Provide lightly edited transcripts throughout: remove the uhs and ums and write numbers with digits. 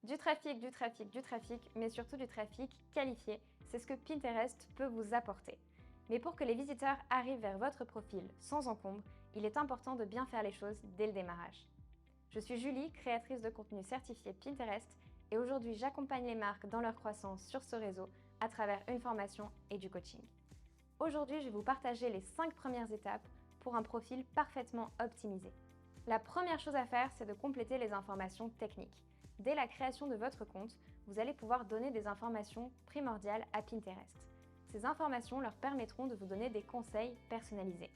Du trafic, du trafic, du trafic, mais surtout du trafic qualifié, c'est ce que Pinterest peut vous apporter. Mais pour que les visiteurs arrivent vers votre profil sans encombre, il est important de bien faire les choses dès le démarrage. Je suis Julie, créatrice de contenu certifiée Pinterest, et aujourd'hui j'accompagne les marques dans leur croissance sur ce réseau à travers une formation et du coaching. Aujourd'hui, je vais vous partager les 5 premières étapes pour un profil parfaitement optimisé. La première chose à faire, c'est de compléter les informations techniques. Dès la création de votre compte, vous allez pouvoir donner des informations primordiales à Pinterest. Ces informations leur permettront de vous donner des conseils personnalisés.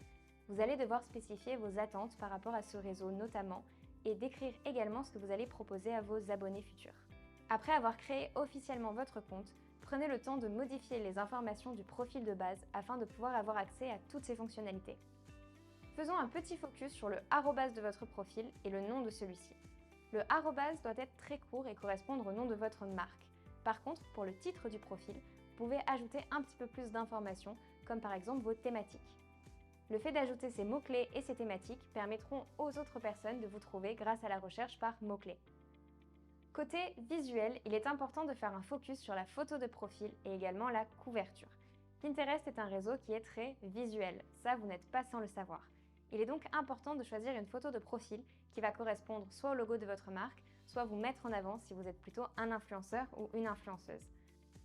Vous allez devoir spécifier vos attentes par rapport à ce réseau notamment et décrire également ce que vous allez proposer à vos abonnés futurs. Après avoir créé officiellement votre compte, prenez le temps de modifier les informations du profil de base afin de pouvoir avoir accès à toutes ces fonctionnalités. Faisons un petit focus sur le arrobase de votre profil et le nom de celui-ci. Le arrobase doit être très court et correspondre au nom de votre marque. Par contre, pour le titre du profil, vous pouvez ajouter un petit peu plus d'informations, comme par exemple vos thématiques. Le fait d'ajouter ces mots-clés et ces thématiques permettront aux autres personnes de vous trouver grâce à la recherche par mots-clés. Côté visuel, il est important de faire un focus sur la photo de profil et également la couverture. Pinterest est un réseau qui est très visuel, ça vous n'êtes pas sans le savoir. Il est donc important de choisir une photo de profil qui va correspondre soit au logo de votre marque, soit vous mettre en avant si vous êtes plutôt un influenceur ou une influenceuse.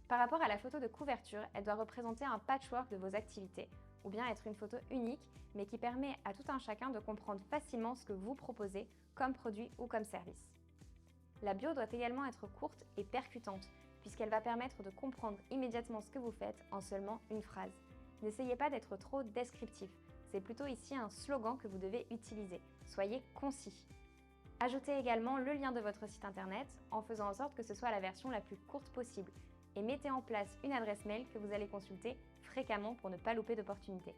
Par rapport à la photo de couverture, elle doit représenter un patchwork de vos activités, ou bien être une photo unique, mais qui permet à tout un chacun de comprendre facilement ce que vous proposez comme produit ou comme service. La bio doit également être courte et percutante, puisqu'elle va permettre de comprendre immédiatement ce que vous faites en seulement une phrase. N'essayez pas d'être trop descriptif, c'est plutôt ici un slogan que vous devez utiliser. Soyez concis. Ajoutez également le lien de votre site internet en faisant en sorte que ce soit la version la plus courte possible et mettez en place une adresse mail que vous allez consulter fréquemment pour ne pas louper d'opportunités.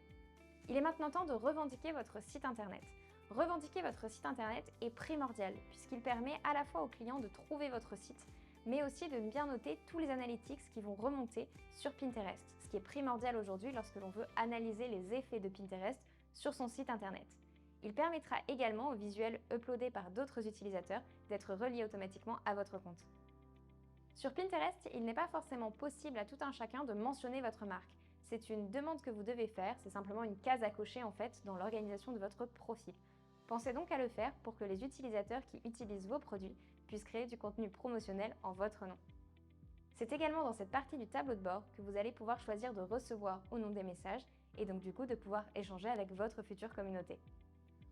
Il est maintenant temps de revendiquer votre site internet. Revendiquer votre site internet est primordial puisqu'il permet à la fois aux clients de trouver votre site, mais aussi de bien noter tous les analytics qui vont remonter sur Pinterest, ce qui est primordial aujourd'hui lorsque l'on veut analyser les effets de Pinterest sur son site internet. Il permettra également aux visuels uploadés par d'autres utilisateurs d'être reliés automatiquement à votre compte. Sur Pinterest, il n'est pas forcément possible à tout un chacun de mentionner votre marque. C'est une demande que vous devez faire, c'est simplement une case à cocher en fait dans l'organisation de votre profil. Pensez donc à le faire pour que les utilisateurs qui utilisent vos produits puissent créer du contenu promotionnel en votre nom. C'est également dans cette partie du tableau de bord que vous allez pouvoir choisir de recevoir ou non des messages et donc du coup de pouvoir échanger avec votre future communauté.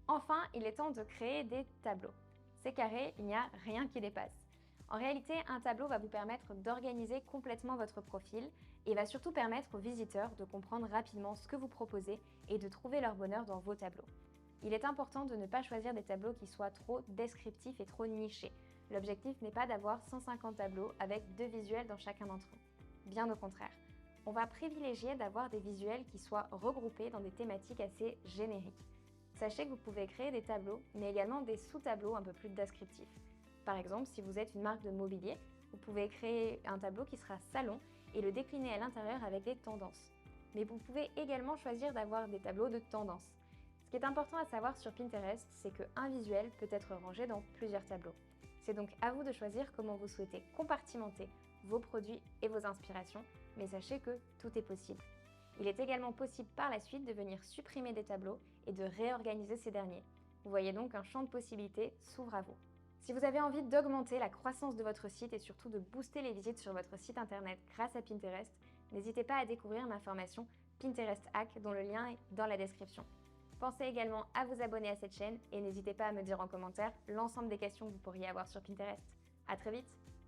Enfin, il est temps de créer des tableaux. C'est carré, il n'y a rien qui dépasse. En réalité, un tableau va vous permettre d'organiser complètement votre profil et va surtout permettre aux visiteurs de comprendre rapidement ce que vous proposez et de trouver leur bonheur dans vos tableaux. Il est important de ne pas choisir des tableaux qui soient trop descriptifs et trop nichés. L'objectif n'est pas d'avoir 150 tableaux avec 2 visuels dans chacun d'entre eux. Bien au contraire. On va privilégier d'avoir des visuels qui soient regroupés dans des thématiques assez génériques. Sachez que vous pouvez créer des tableaux, mais également des sous-tableaux un peu plus descriptifs. Par exemple, si vous êtes une marque de mobilier, vous pouvez créer un tableau qui sera salon et le décliner à l'intérieur avec des tendances. Mais vous pouvez également choisir d'avoir des tableaux de tendances. Ce qui est important à savoir sur Pinterest, c'est qu'un visuel peut être rangé dans plusieurs tableaux. C'est donc à vous de choisir comment vous souhaitez compartimenter vos produits et vos inspirations, mais sachez que tout est possible. Il est également possible par la suite de venir supprimer des tableaux et de réorganiser ces derniers. Vous voyez donc un champ de possibilités s'ouvre à vous. Si vous avez envie d'augmenter la croissance de votre site et surtout de booster les visites sur votre site internet grâce à Pinterest, n'hésitez pas à découvrir ma formation Pinterest Hack dont le lien est dans la description. Pensez également à vous abonner à cette chaîne et n'hésitez pas à me dire en commentaire l'ensemble des questions que vous pourriez avoir sur Pinterest. À très vite!